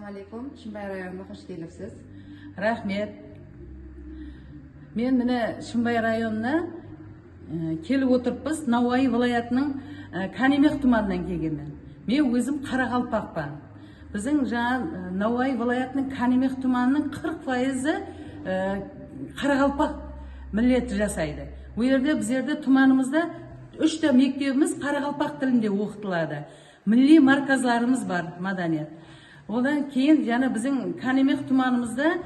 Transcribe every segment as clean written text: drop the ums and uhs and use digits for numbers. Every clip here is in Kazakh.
Ассалаумағалейкум, Шымбай районына қош келіпсіз. Рахмет. Мен міне Шымбай районына келіп отырыппыз. Науаи вилаятының Канемех тұманынан келгенмін. Мен өзім Қарақалпақпын. Біздің жаңа Науаи вилаятының Канемех тұманының 40% Қарақалпақ миллеті жасайды. Бұл жерде біздерде тұманымызда 3 мектебіміз Қарақалпақ тілінде оқытылады. Милли марказларымыз бар, маданият. Одан кейін жаңа біздің Канемех тұманымызда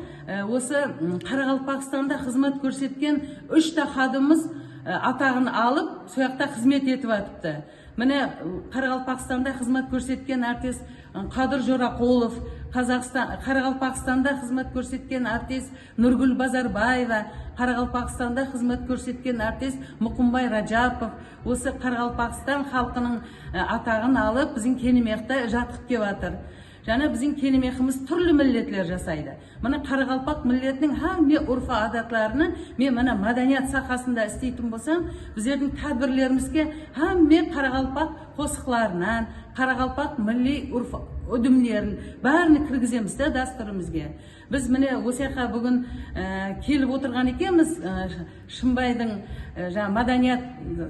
осы Қарақалпақстанда қызмет көрсеткен 3 хадымыз атағын алып, сояқта қызмет етіп атыпты. Міне Қарақалпақстанда қызмет көрсеткен артист Қадыр Жорақолов, Қарақалпақстанда қызмет көрсеткен артист Нұргүл Базарбаева, Қарақалпақстанда қызмет көрсеткен артист Мұқымбай Раджапов, осы Қарақалпақстан халқының атағын алып, біздің Канемехте жатқып кеп жатыр. Жаңа біздің Канемехіміз түрлі миллетлер жасайды. Мына Қарақалпақ миллетінің һәмме үрфі адатларını мен мына маданият сахасында істейтін болсам, біздердің тәдбірлерімізге һәмме Қарақалпақ қосықларынан, Қарақалпақ милли үрфі үдімлерін бәрін кіргіземіз де дәстүрімізге. Біз міне осы жаққа бүгін келіп отырған екенбіз, Шымбайдың маданият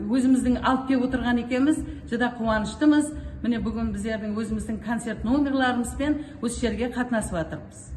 өзіміздің алып келіп отырған екенбіз, жада қуаныштымыз. Міне бүгін біздердің өзіміздің концерт номерларымызбен осы жерге қатынасып жатырмыз.